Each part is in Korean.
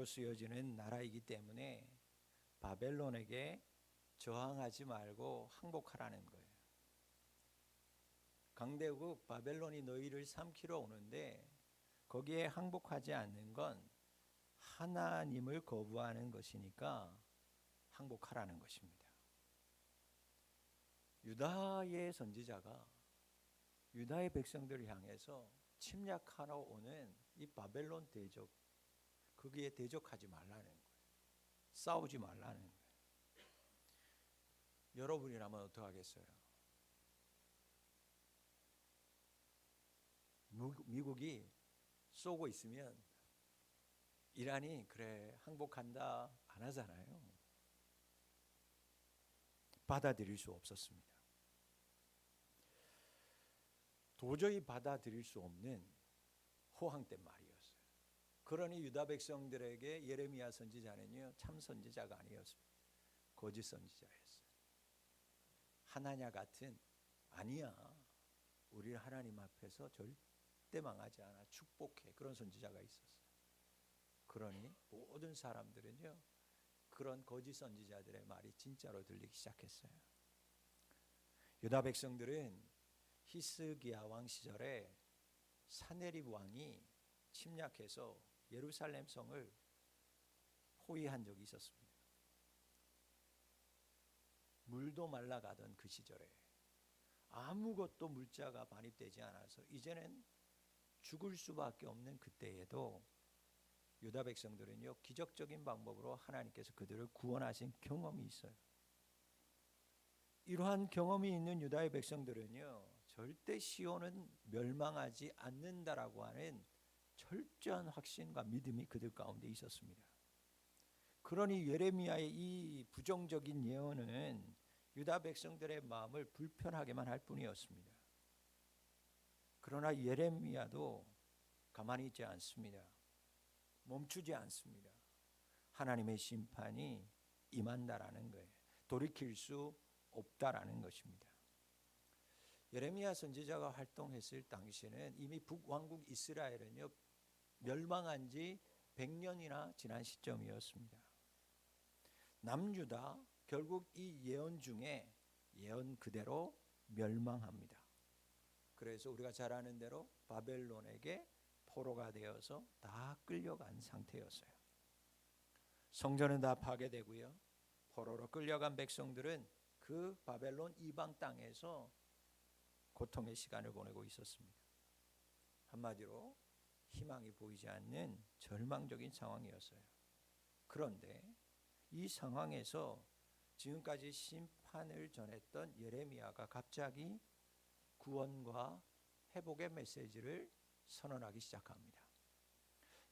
쓰여지는 나라이기 때문에 바벨론에게 저항하지 말고 항복하라는 거예요. 강대국 바벨론이 너희를 삼키러 오는데 거기에 항복하지 않는 건 하나님을 거부하는 것이니까 항복하라는 것입니다. 유다의 선지자가 유다의 백성들을 향해서 침략하러 오는 이 바벨론 대적, 거기에 대적하지 말라는 거예요. 싸우지 말라는 거예요. 여러분이라면 어떻게 하겠어요? 미국이 쏘고 있으면 이란이 그래 항복한다 안 하잖아요. 받아들일 수 없었습니다. 도저히 받아들일 수 없는 호황된 말이었어요. 그러니 유다 백성들에게 예레미야 선지자는요, 참 선지자가 아니었습니다. 거짓 선지자였어요. 하나냐 같은, 아니야, 우리는 하나님 앞에서 절대 망하지 않아, 축복해, 그런 선지자가 있었어요. 그러니 모든 사람들은요, 그런 거짓 선지자들의 말이 진짜로 들리기 시작했어요. 유다 백성들은 히스기야 왕 시절에 사네립 왕이 침략해서 예루살렘 성을 포위한 적이 있었습니다. 물도 말라가던 그 시절에 아무것도 물자가 반입되지 않아서 이제는 죽을 수밖에 없는 그때에도 유다 백성들은요, 기적적인 방법으로 하나님께서 그들을 구원하신 경험이 있어요. 이러한 경험이 있는 유다의 백성들은요, 절대 시온은 멸망하지 않는다라고 하는 철저한 확신과 믿음이 그들 가운데 있었습니다. 그러니 예레미야의 이 부정적인 예언은 유다 백성들의 마음을 불편하게만 할 뿐이었습니다. 그러나 예레미야도 가만히 있지 않습니다. 멈추지 않습니다. 하나님의 심판이 임한다라는 거예요. 돌이킬 수 없다라는 것입니다. 예레미야 선지자가 활동했을 당시에는 이미 북왕국 이스라엘은요, 멸망한 지 100년이나 지난 시점이었습니다. 남유다 결국 이 예언 중에 예언 그대로 멸망합니다. 그래서 우리가 잘 아는 대로 바벨론에게 포로가 되어서 다 끌려간 상태였어요. 성전은 다 파괴되고요, 포로로 끌려간 백성들은 그 바벨론 이방 땅에서 고통의 시간을 보내고 있었습니다. 한마디로 희망이 보이지 않는 절망적인 상황이었어요. 그런데 이 상황에서 지금까지 심판을 전했던 예레미야가 갑자기 구원과 회복의 메시지를 선언하기 시작합니다.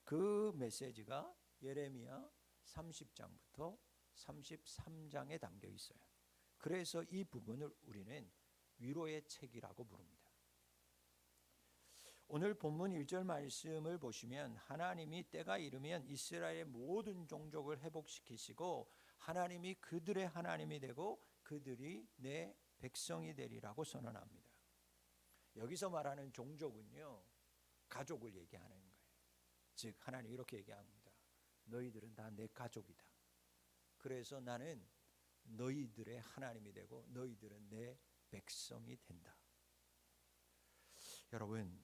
그 메시지가 예레미야 30장부터 33장에 담겨 있어요. 그래서 이 부분을 우리는 위로의 책이라고 부릅니다. 오늘 본문 1절 말씀을 보시면 하나님이 때가 이르면 이스라엘의 모든 종족을 회복시키시고 하나님이 그들의 하나님이 되고 그들이 내 백성이 되리라고 선언합니다. 여기서 말하는 종족은요, 가족을 얘기하는 거예요. 즉 하나님 이렇게 얘기합니다. 너희들은 다 내 가족이다. 그래서 나는 너희들의 하나님이 되고 너희들은 내 백성이 된다. 여러분,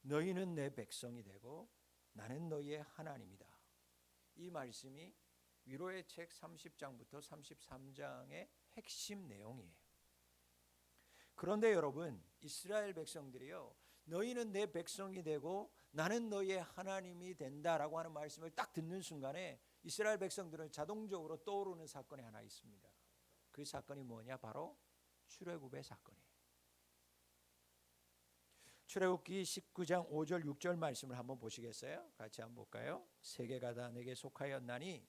너희는 내 백성이 되고 나는 너희의 하나님이다. 이 말씀이 위로의 책 30장부터 33장의 핵심 내용이에요. 그런데 여러분, 이스라엘 백성들이요, 너희는 내 백성이 되고 나는 너희의 하나님이 된다라고 하는 말씀을 딱 듣는 순간에 이스라엘 백성들은 자동적으로 떠오르는 사건이 하나 있습니다. 그 사건이 뭐냐? 바로 출애굽의 사건이에요. 출애굽기 19장 5절 6절 말씀을 한번 보시겠어요? 같이 한번 볼까요? 세계가 다 내게 속하였나니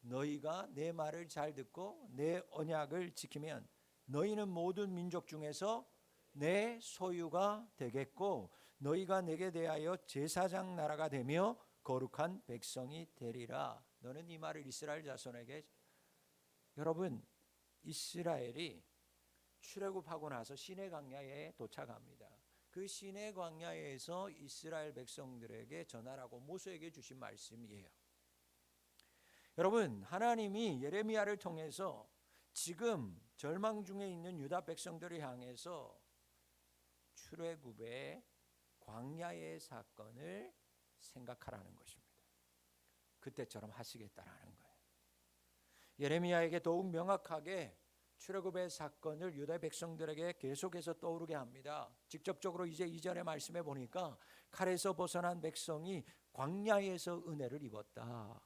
너희가 내 말을 잘 듣고 내 언약을 지키면 너희는 모든 민족 중에서 내 소유가 되겠고 너희가 내게 대하여 제사장 나라가 되며 거룩한 백성이 되리라. 너는 이 말을 이스라엘 자손에게. 여러분, 이스라엘이 출애굽하고 나서 시내 광야에 도착합니다. 그 시내 광야에서 이스라엘 백성들에게 전하라고 모세에게 주신 말씀이에요. 여러분, 하나님이 예레미야를 통해서 지금 절망 중에 있는 유다 백성들을 향해서 출애굽의 광야의 사건을 생각하라는 것입니다. 그때처럼 하시겠다라는 거예요. 예레미야에게 더욱 명확하게 출애굽의 사건을 유다 백성들에게 계속해서 떠오르게 합니다. 직접적으로 이제 이전의 말씀에 보니까 칼에서 벗어난 백성이 광야에서 은혜를 입었다.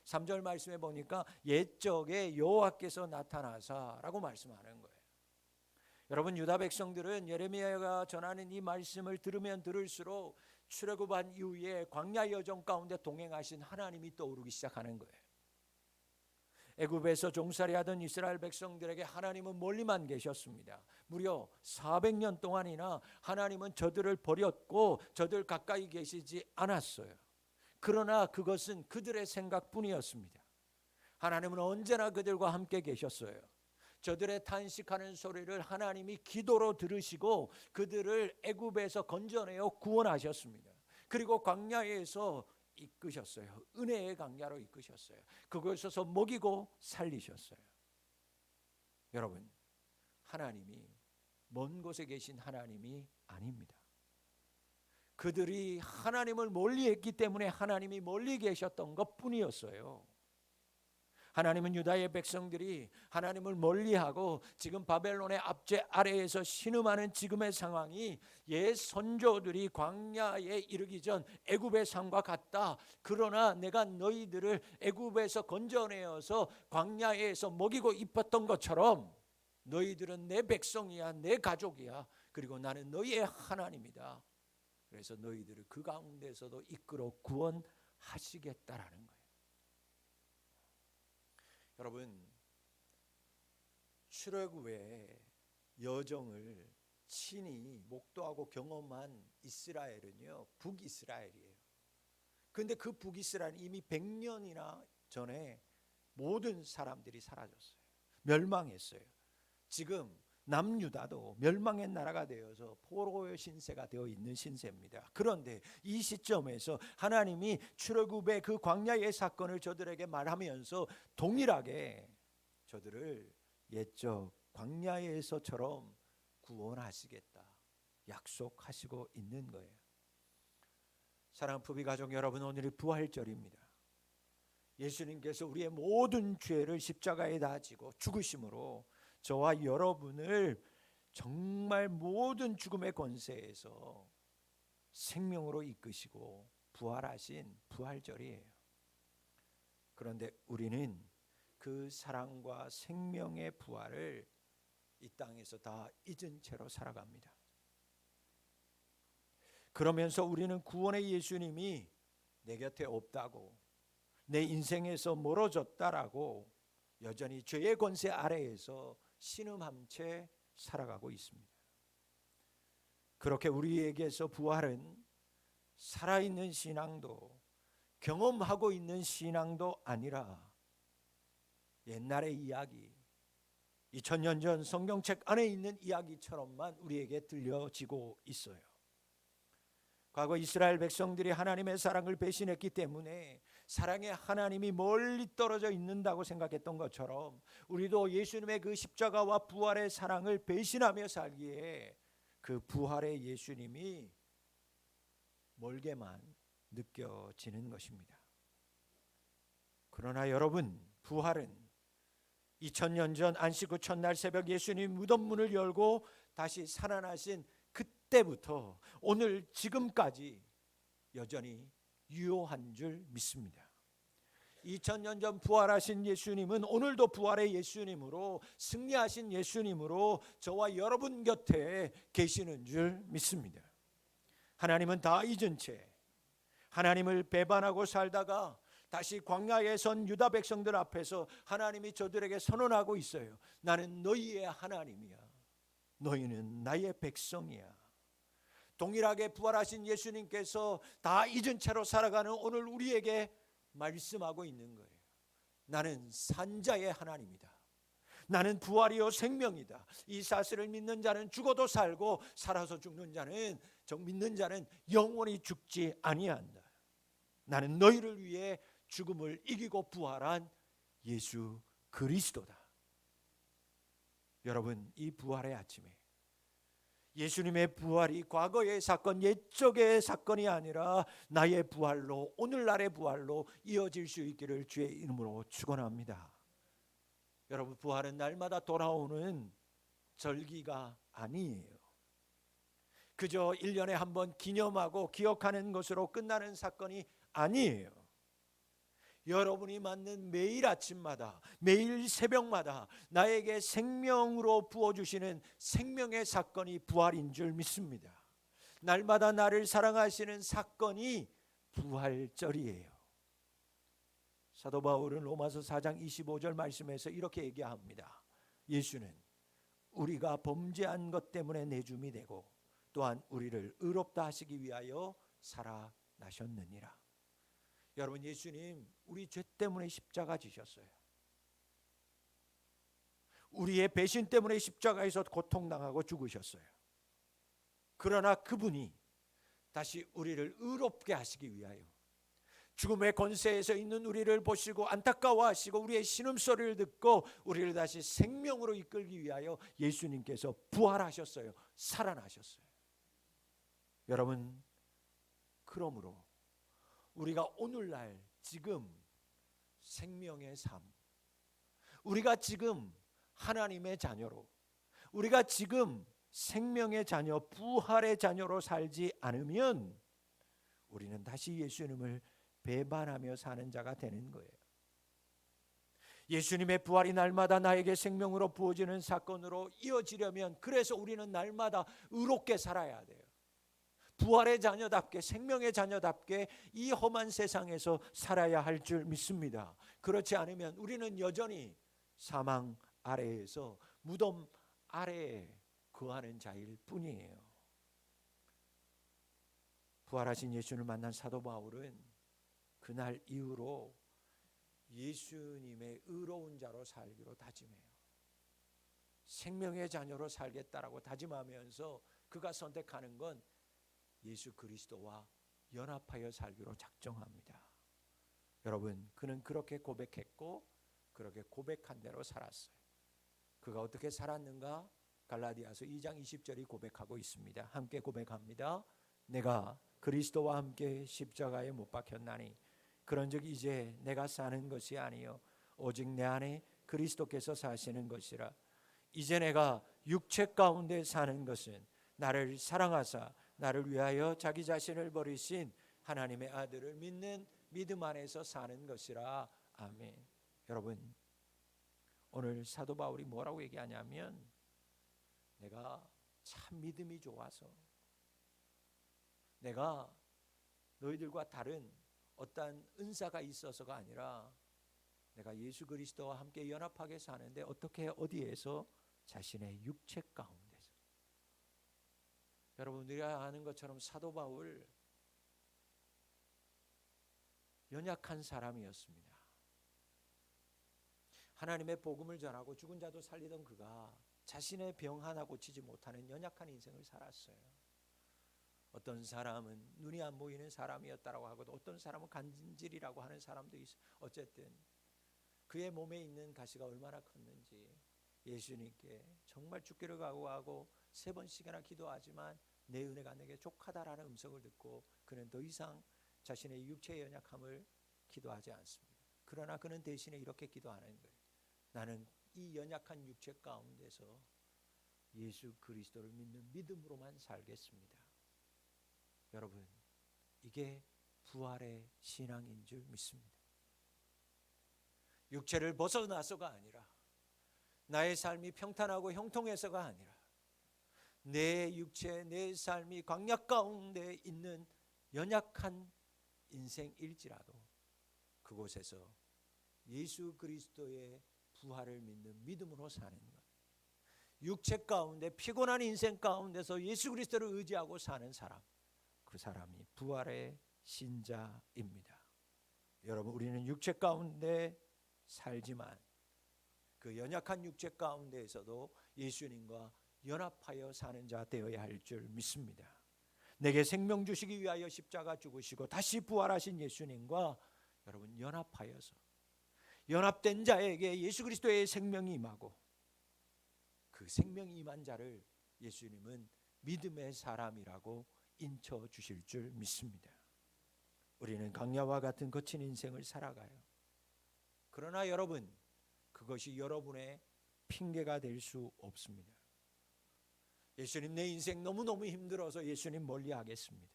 3절 말씀에 보니까 옛적에 여호와께서 나타나사라고 말씀하는 거예요. 여러분, 유다 백성들은 예레미야가 전하는 이 말씀을 들으면 들을수록 출애굽한 이후에 광야 여정 가운데 동행하신 하나님이 떠오르기 시작하는 거예요. 애굽에서 종살이하던 이스라엘 백성들에게 하나님은 멀리만 계셨습니다. 무려 400년 동안이나 하나님은 저들을 버렸고 저들 가까이 계시지 않았어요. 그러나 그것은 그들의 생각뿐이었습니다. 하나님은 언제나 그들과 함께 계셨어요. 저들의 탄식하는 소리를 하나님이 기도로 들으시고 그들을 애굽에서 건져내어 구원하셨습니다. 그리고 광야에서 이끄셨어요. 은혜의 광야로 이끄셨어요. 그곳에서 먹이고 살리셨어요. 여러분, 하나님이 먼 곳에 계신 하나님이 아닙니다. 그들이 하나님을 멀리했기 때문에 하나님이 멀리 계셨던 것뿐이었어요. 하나님은 유다의 백성들이 하나님을 멀리하고 지금 바벨론의 압제 아래에서 신음하는 지금의 상황이 옛 선조들이 광야에 이르기 전 애굽의 삶과 같다. 그러나 내가 너희들을 애굽에서 건져내어서 광야에서 먹이고 입혔던 것처럼 너희들은 내 백성이야, 내 가족이야. 그리고 나는 너희의 하나님이다. 그래서 너희들을 그 가운데서도 이끌어 구원하시겠다라는 거예요. 여러분, 출애굽의 여정을 친히 목도하고 경험한 이스라엘은요, 북이스라엘이에요. 그런데 그 북이스라엘은 이미 100년이나 전에 모든 사람들이 사라졌어요. 멸망했어요. 지금 남유다도 멸망의 나라가 되어서 포로의 신세가 되어 있는 신세입니다. 그런데 이 시점에서 하나님이 출애굽의 그 광야의 사건을 저들에게 말하면서 동일하게 저들을 옛적 광야에서처럼 구원하시겠다 약속하시고 있는 거예요. 사랑하는 부비 가족 여러분, 오늘이 부활절입니다. 예수님께서 우리의 모든 죄를 십자가에 다 지고 죽으심으로 저와 여러분을 정말 모든 죽음의 권세에서 생명으로 이끄시고 부활하신 부활절이에요. 그런데 우리는 그 사랑과 생명의 부활을 이 땅에서 다 잊은 채로 살아갑니다. 그러면서 우리는 구원의 예수님이 내 곁에 없다고, 내 인생에서 멀어졌다라고 여전히 죄의 권세 아래에서 신음한 채 살아가고 있습니다. 그렇게 우리에게서 부활은 살아있는 신앙도 경험하고 있는 신앙도 아니라 옛날의 이야기, 2000년 전 성경책 안에 있는 이야기처럼만 우리에게 들려지고 있어요. 과거 이스라엘 백성들이 하나님의 사랑을 배신했기 때문에 사랑의 하나님이 멀리 떨어져 있는다고 생각했던 것처럼 우리도 예수님의 그 십자가와 부활의 사랑을 배신하며 살기에 그 부활의 예수님이 멀게만 느껴지는 것입니다. 그러나 여러분, 부활은 2000년 전 안식 후 첫날 새벽 예수님 무덤 문을 열고 다시 살아나신 그때부터 오늘 지금까지 여전히 유효한 줄 믿습니다. 2000년 전 부활하신 예수님은 오늘도 부활의 예수님으로, 승리하신 예수님으로 저와 여러분 곁에 계시는 줄 믿습니다. 하나님은 다 잊은 채 하나님을 배반하고 살다가 다시 광야에 선 유다 백성들 앞에서 하나님이 저들에게 선언하고 있어요. 나는 너희의 하나님이야. 너희는 나의 백성이야. 동일하게 부활하신 예수님께서 다 잊은 채로 살아가는 오늘 우리에게 말씀하고 있는 거예요. 나는 산자의 하나님이다. 나는 부활이요 생명이다. 이 사실을 믿는 자는 죽어도 살고 살아서 죽는 자는, 믿는 자는 영원히 죽지 아니한다. 나는 너희를 위해 죽음을 이기고 부활한 예수 그리스도다. 여러분, 이 부활의 아침에 예수님의 부활이 과거의 사건, 옛적의 사건이 아니라 나의 부활로, 오늘날의 부활로 이어질 수 있기를 주의 이름으로 축원합니다. 여러분, 부활은 날마다 돌아오는 절기가 아니에요. 그저 1년에 한 번 기념하고 기억하는 것으로 끝나는 사건이 아니에요. 여러분이 맞는 매일 아침마다, 매일 새벽마다 나에게 생명으로 부어주시는 생명의 사건이 부활인 줄 믿습니다. 날마다 나를 사랑하시는 사건이 부활절이에요. 사도 바울은 로마서 4장 25절 말씀에서 이렇게 얘기합니다. 예수는 우리가 범죄한 것 때문에 내줌이 되고 또한 우리를 의롭다 하시기 위하여 살아나셨느니라. 여러분, 예수님 우리 죄 때문에 십자가 지셨어요. 우리의 배신 때문에 십자가에서 고통당하고 죽으셨어요. 그러나 그분이 다시 우리를 의롭게 하시기 위하여 죽음의 권세에서 있는 우리를 보시고 안타까워하시고 우리의 신음소리를 듣고 우리를 다시 생명으로 이끌기 위하여 예수님께서 부활하셨어요. 살아나셨어요. 여러분, 그러므로 우리가 오늘날 지금 생명의 삶, 우리가 지금 하나님의 자녀로, 우리가 지금 생명의 자녀, 부활의 자녀로 살지 않으면 우리는 다시 예수님을 배반하며 사는 자가 되는 거예요. 예수님의 부활이 날마다 나에게 생명으로 부어지는 사건으로 이어지려면, 그래서 우리는 날마다 의롭게 살아야 돼요. 부활의 자녀답게, 생명의 자녀답게 이 험한 세상에서 살아야 할 줄 믿습니다. 그렇지 않으면 우리는 여전히 사망 아래에서, 무덤 아래에 거하는 자일 뿐이에요. 부활하신 예수를 만난 사도 바울은 그날 이후로 예수님의 의로운 자로 살기로 다짐해요. 생명의 자녀로 살겠다라고 다짐하면서 그가 선택하는 건 예수 그리스도와 연합하여 살기로 작정합니다. 여러분, 그는 그렇게 고백했고 그렇게 고백한 대로 살았어요. 그가 어떻게 살았는가? 갈라디아서 2장 20절이 고백하고 있습니다. 함께 고백합니다. 내가 그리스도와 함께 십자가에 못 박혔나니 그런즉 이제 내가 사는 것이 아니요 오직 내 안에 그리스도께서 사시는 것이라. 이제 내가 육체 가운데 사는 것은 나를 사랑하사 나를 위하여 자기 자신을 버리신 하나님의 아들을 믿는 믿음 안에서 사는 것이라. 아멘. 여러분, 오늘 사도 바울이 뭐라고 얘기하냐면, 내가 참 믿음이 좋아서, 내가 너희들과 다른 어떠한 은사가 있어서가 아니라 내가 예수 그리스도와 함께 연합하게 사는데 어떻게, 어디에서? 자신의 육체 가운데서. 여러분, 우리가 아는 것처럼 사도 바울 연약한 사람이었습니다. 하나님의 복음을 전하고 죽은 자도 살리던 그가 자신의 병 하나 고치지 못하는 연약한 인생을 살았어요. 어떤 사람은 눈이 안 보이는 사람이었다라고 하고도 어떤 사람은 간질이라고 하는 사람도 있어요. 어쨌든 그의 몸에 있는 가시가 얼마나 컸는지 예수님께 정말 죽기를 각오하고 3번씩이나 기도하지만 내 은혜가 내게 족하다라는 음성을 듣고 그는 더 이상 자신의 육체의 연약함을 기도하지 않습니다. 그러나 그는 대신에 이렇게 기도하는 거예요. 나는 이 연약한 육체 가운데서 예수 그리스도를 믿는 믿음으로만 살겠습니다. 여러분, 이게 부활의 신앙인 줄 믿습니다. 육체를 벗어나서가 아니라, 나의 삶이 평탄하고 형통해서가 아니라, 내 육체, 내 삶이 광야 가운데 있는 연약한 인생일지라도 그곳에서 예수 그리스도의 부활을 믿는 믿음으로 사는 것, 육체 가운데 피곤한 인생 가운데서 예수 그리스도를 의지하고 사는 사람, 그 사람이 부활의 신자입니다. 여러분, 우리는 육체 가운데 살지만 그 연약한 육체 가운데에서도 예수님과 연합하여 사는 자 되어야 할 줄 믿습니다. 내게 생명 주시기 위하여 십자가 죽으시고 다시 부활하신 예수님과 여러분 연합하여서 연합된 자에게 예수 그리스도의 생명이 임하고 그 생명이 임한 자를 예수님은 믿음의 사람이라고 인쳐 주실 줄 믿습니다. 우리는 강야와 같은 거친 인생을 살아가요. 그러나 여러분, 그것이 여러분의 핑계가 될 수 없습니다. 예수님, 내 인생 너무너무 힘들어서 예수님 멀리하겠습니다.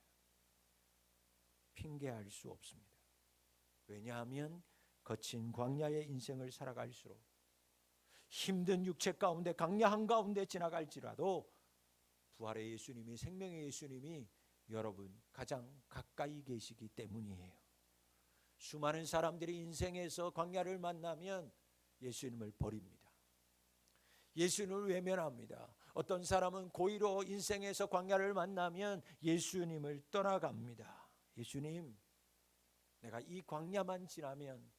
핑계할 수 없습니다. 왜냐하면 거친 광야의 인생을 살아갈수록 힘든 육체 가운데 강야 한가운데 지나갈지라도 부활의 예수님이, 생명의 예수님이 여러분 가장 가까이 계시기 때문이에요. 수많은 사람들이 인생에서 광야를 만나면 예수님을 버립니다. 예수님을 외면합니다. 어떤 사람은 고의로 인생에서 광야를 만나면 예수님을 떠나갑니다. 예수님, 내가 이 광야만 지나면,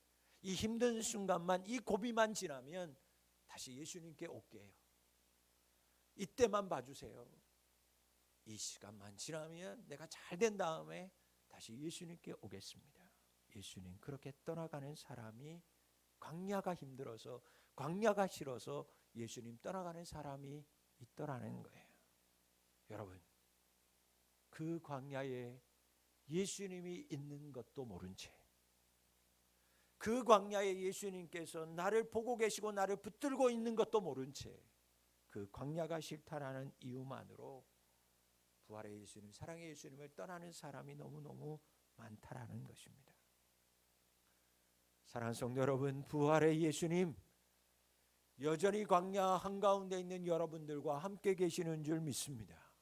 이 힘든 순간만, 이 고비만 지나면 다시 예수님께 올게요. 이때만 봐주세요. 이 시간만 지나면 내가 잘 된 다음에 다시 예수님께 오겠습니다. 예수님 그렇게 떠나가는 사람이, 광야가 힘들어서, 광야가 싫어서 예수님 떠나가는 사람이 있더라는 거예요. 여러분, 그 광야에 예수님이 있는 것도 모른 채, 그 광야에 예수님께서 나를 보고 계시고 나를 붙들고 있는 것도 모른 채 그 광야가 싫다라는 이유만으로 부활의 예수님, 사랑의 예수님을 떠나는 사람이 너무너무 많다라는 것입니다. 사랑하는 성도 여러분, 부활의 예수님 여전히 광야 한가운데 있는 여러분들과 함께 계시는 줄 믿습니다.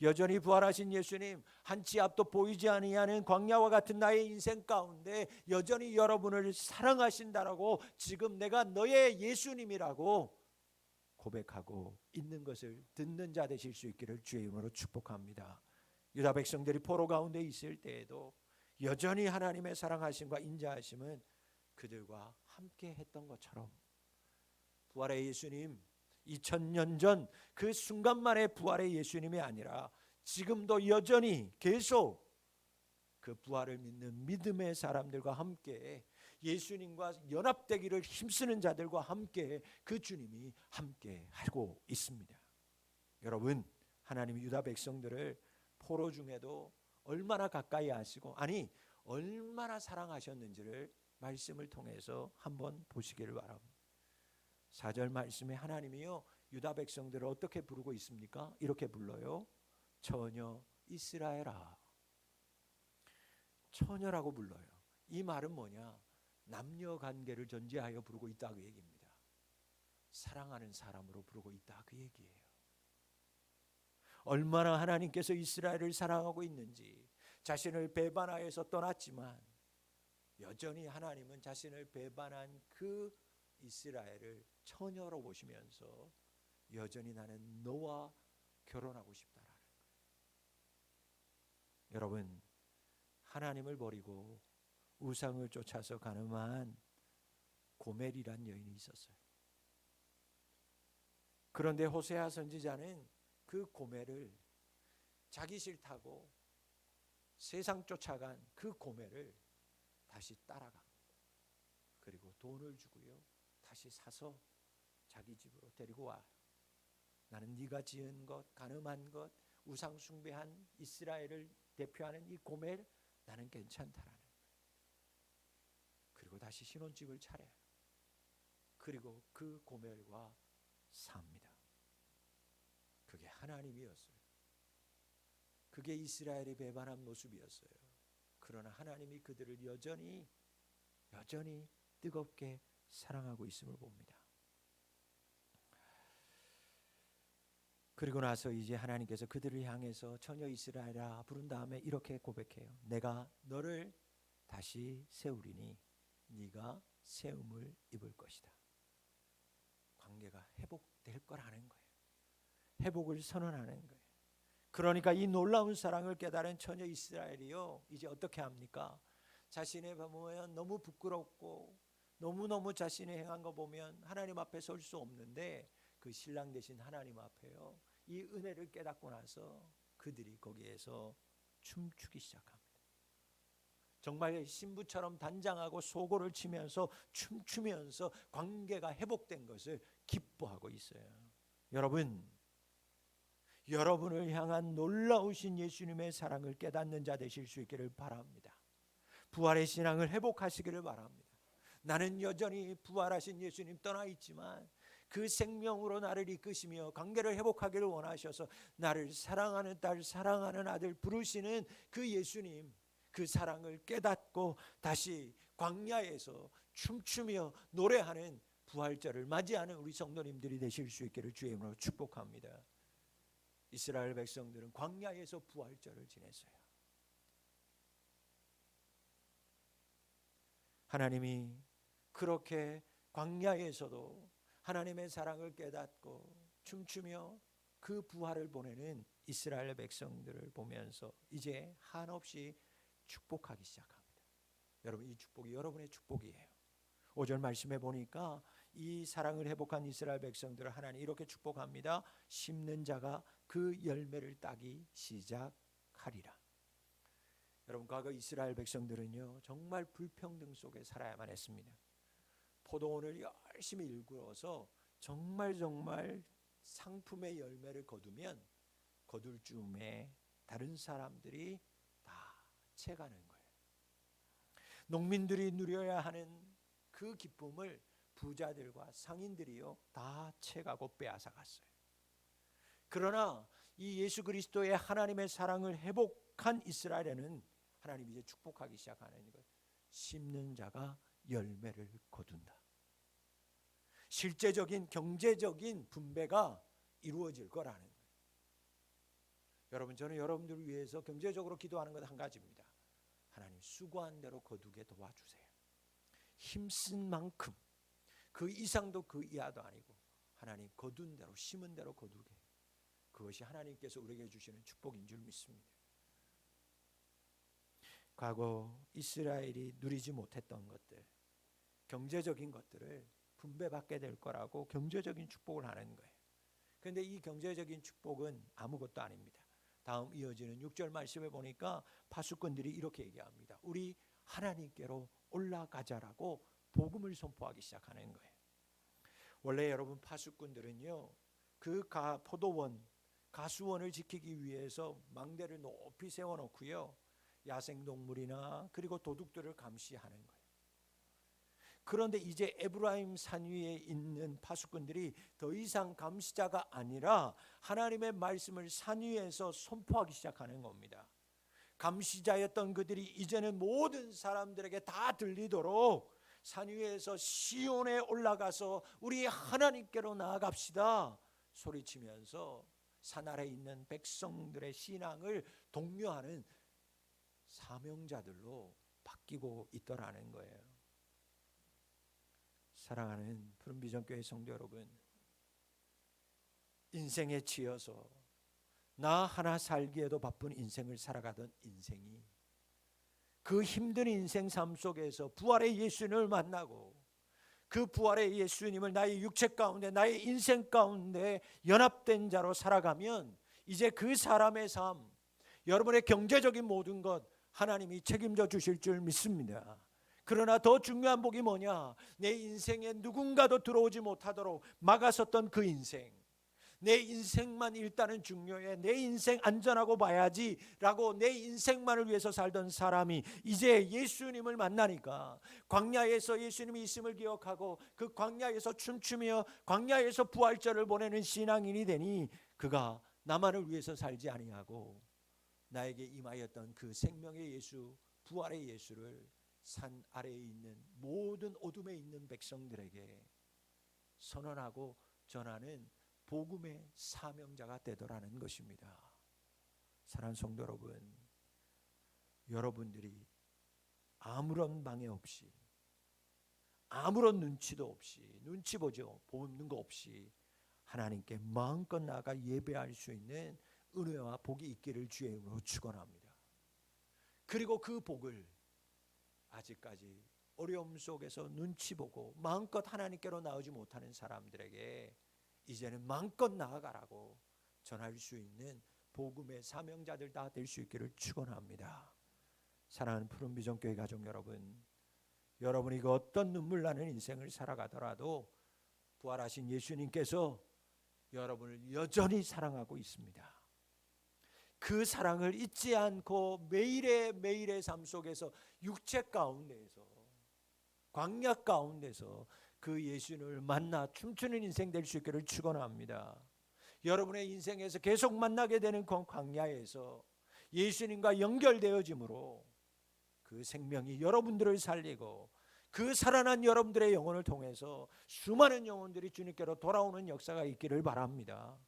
여전히 부활하신 예수님, 한치 앞도 보이지 아니하는 광야와 같은 나의 인생 가운데 여전히 여러분을 사랑하신다라고, 지금 내가 너의 예수님이라고 고백하고 있는 것을 듣는 자 되실 수 있기를 주의 이름으로 축복합니다. 유다 백성들이 포로 가운데 있을 때에도 여전히 하나님의 사랑하심과 인자하심은 그들과 함께 했던 것처럼 부활의 예수님, 2000년 전 그 순간만의 부활의 예수님이 아니라 지금도 여전히 계속 그 부활을 믿는 믿음의 사람들과 함께, 예수님과 연합되기를 힘쓰는 자들과 함께 그 주님이 함께 하고 있습니다. 여러분, 하나님이 유다 백성들을 포로 중에도 얼마나 가까이 하시고, 아니 얼마나 사랑하셨는지를 말씀을 통해서 한번 보시기를 바랍니다. 4절 말씀에 하나님이요 유다 백성들을 어떻게 부르고 있습니까? 이렇게 불러요. 처녀 이스라엘아. 처녀라고 불러요. 이 말은 뭐냐? 남녀 관계를 전제하여 부르고 있다 그 얘기입니다. 사랑하는 사람으로 부르고 있다 그 얘기예요. 얼마나 하나님께서 이스라엘을 사랑하고 있는지, 자신을 배반하여서 떠났지만 여전히 하나님은 자신을 배반한 그 이스라엘을 처녀로 보시면서 여전히 나는 너와 결혼하고 싶다라는 거예요. 여러분, 하나님을 버리고 우상을 쫓아서 가늠한 고멜이란 여인이 있었어요. 그런데 호세아 선지자는 그 고멜을, 자기 싫다고 세상 쫓아간 그 고멜을 다시 따라갑니다. 그리고 돈을 주고요, 다시 사서 자기 집으로 데리고 와요. 나는 네가 지은 것, 간음한 것, 우상 숭배한 이스라엘을 대표하는 이 고멜, 나는 괜찮다라는 거예요. 그리고 다시 신혼집을 차려요. 그리고 그 고멜과 삽니다. 그게 하나님이었어요. 그게 이스라엘의 배반한 모습이었어요. 그러나 하나님이 그들을 여전히 뜨겁게 사랑하고 있음을 봅니다. 그리고 나서 이제 하나님께서 그들을 향해서 처녀 이스라엘아 부른 다음에 이렇게 고백해요. 내가 너를 다시 세우리니 네가 세움을 입을 것이다. 관계가 회복될 거라는 거예요. 회복을 선언하는 거예요. 그러니까 이 놀라운 사랑을 깨달은 처녀 이스라엘이요, 이제 어떻게 합니까? 자신의 보면 너무 부끄럽고 너무너무 자신이 행한 거 보면 하나님 앞에 설 수 없는데, 그 신랑 되신 하나님 앞에요, 이 은혜를 깨닫고 나서 그들이 거기에서 춤추기 시작합니다. 정말 신부처럼 단장하고 소고를 치면서 춤추면서 관계가 회복된 것을 기뻐하고 있어요. 여러분을 향한 놀라우신 예수님의 사랑을 깨닫는 자 되실 수 있기를 바랍니다. 부활의 신앙을 회복하시기를 바랍니다. 나는 여전히 부활하신 예수님 떠나 있지만 그 생명으로 나를 이끄시며 관계를 회복하기를 원하셔서 나를 사랑하는 딸, 사랑하는 아들 부르시는 그 예수님, 그 사랑을 깨닫고 다시 광야에서 춤추며 노래하는 부활절을 맞이하는 우리 성도님들이 되실 수 있기를 주의 이름으로 축복합니다. 이스라엘 백성들은 광야에서 부활절을 지냈어요. 하나님이 그렇게 광야에서도 하나님의 사랑을 깨닫고 춤추며 그 부활을 보내는 이스라엘 백성들을 보면서 이제 한없이 축복하기 시작합니다. 여러분, 이 축복이 여러분의 축복이에요. 5절 말씀해 보니까 이 사랑을 회복한 이스라엘 백성들을 하나님 이렇게 축복합니다. 심는 자가 그 열매를 따기 시작하리라. 여러분, 과거 이스라엘 백성들은요 정말 불평등 속에 살아야만 했습니다. 포도원을 열심히 일구어서 정말 상품의 열매를 거두면 거둘 즈음에 다른 사람들이 다 채가는 거예요. 농민들이 누려야 하는 그 기쁨을 부자들과 상인들이요 다 채가고 빼앗아 갔어요. 그러나 이 예수 그리스도의 하나님의 사랑을 회복한 이스라엘에는 하나님이 이제 축복하기 시작하는 것. 심는 자가 열매를 거둔다. 실제적인 경제적인 분배가 이루어질 거라는 거예요. 여러분, 저는 여러분들을 위해서 경제적으로 기도하는 것 한 가지입니다. 하나님, 수고한 대로 거두게 도와주세요. 힘쓴 만큼 그 이상도 그 이하도 아니고 하나님 거둔 대로 심은 대로 거두게, 그것이 하나님께서 우리에게 주시는 축복인 줄 믿습니다. 과거 이스라엘이 누리지 못했던 것들, 경제적인 것들을 분배받게 될 거라고 경제적인 축복을 하는 거예요. 그런데 이 경제적인 축복은 아무것도 아닙니다. 다음 이어지는 6절 말씀에 보니까 파수꾼들이 이렇게 얘기합니다. 우리 하나님께로 올라가자라고 복음을 선포하기 시작하는 거예요. 원래 여러분, 파수꾼들은요 그 포도원, 가수원을 지키기 위해서 망대를 높이 세워놓고요 야생동물이나 그리고 도둑들을 감시하는 거예요. 그런데 이제 에브라임 산 위에 있는 파수꾼들이 더 이상 감시자가 아니라 하나님의 말씀을 산 위에서 선포하기 시작하는 겁니다. 감시자였던 그들이 이제는 모든 사람들에게 다 들리도록 산 위에서 시온에 올라가서 우리 하나님께로 나아갑시다 소리치면서 산 아래에 있는 백성들의 신앙을 독려하는 사명자들로 바뀌고 있더라는 거예요. 사랑하는 푸른비전교회 성도 여러분, 인생에 치여서 나 하나 살기에도 바쁜 인생을 살아가던 인생이 그 힘든 인생 삶 속에서 부활의 예수님을 만나고 그 부활의 예수님을 나의 육체 가운데, 나의 인생 가운데 연합된 자로 살아가면 이제 그 사람의 삶, 여러분의 경제적인 모든 것 하나님이 책임져 주실 줄 믿습니다. 그러나 더 중요한 복이 뭐냐? 내 인생에 누군가도 들어오지 못하도록 막아섰던 그 인생, 내 인생만 일단은 중요해, 내 인생 안전하고 봐야지 라고 내 인생만을 위해서 살던 사람이 이제 예수님을 만나니까 광야에서 예수님이 있음을 기억하고 그 광야에서 춤추며 광야에서 부활절을 보내는 신앙인이 되니 그가 나만을 위해서 살지 아니하고 나에게 임하였던 그 생명의 예수, 부활의 예수를 산 아래에 있는 모든 어둠에 있는 백성들에게 선언하고 전하는 복음의 사명자가 되더라는 것입니다. 사랑하는 성도 여러분, 여러분들이 아무런 방해 없이, 아무런 눈치도 없이, 눈치 보는 거 없이 하나님께 마음껏 나아가 예배할 수 있는 은혜와 복이 있기를 주의 이름으로 축원합니다. 그리고 그 복을 아직까지 어려움 속에서 눈치 보고 마음껏 하나님께로 나오지 못하는 사람들에게 이제는 마음껏 나아가라고 전할 수 있는 복음의 사명자들 다 될 수 있기를 축원합니다. 사랑하는 푸른 비전교회 가족 여러분, 여러분이 그 어떤 눈물 나는 인생을 살아가더라도 부활하신 예수님께서 여러분을 여전히 사랑하고 있습니다. 그 사랑을 잊지 않고 매일의 삶 속에서 육체 가운데에서, 광야 가운데서 그 예수님을 만나 춤추는 인생 될 수 있기를 축원합니다. 여러분의 인생에서 계속 만나게 되는 그 광야에서 예수님과 연결되어짐으로 그 생명이 여러분들을 살리고 그 살아난 여러분들의 영혼을 통해서 수많은 영혼들이 주님께로 돌아오는 역사가 있기를 바랍니다.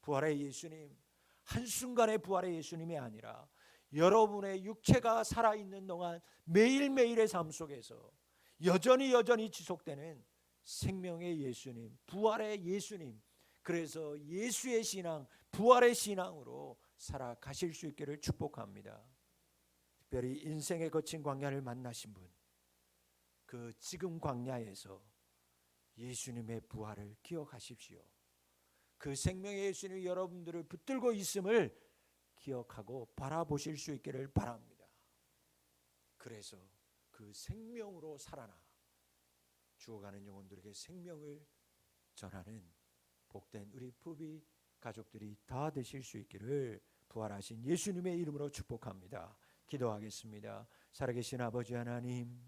부활의 예수님, 한순간의 부활의 예수님이 아니라 여러분의 육체가 살아있는 동안 매일매일의 삶 속에서 여전히 지속되는 생명의 예수님, 부활의 예수님, 그래서 예수의 신앙, 부활의 신앙으로 살아가실 수 있기를 축복합니다. 특별히 인생의 거친 광야를 만나신 분, 그 지금 광야에서 예수님의 부활을 기억하십시오. 그 생명의 예수님이 여러분들을 붙들고 있음을 기억하고 바라보실 수 있기를 바랍니다. 그래서 그 생명으로 살아나 죽어가는 영혼들에게 생명을 전하는 복된 우리 부비 가족들이 다 되실 수 있기를 부활하신 예수님의 이름으로 축복합니다. 기도하겠습니다. 살아계신 아버지 하나님,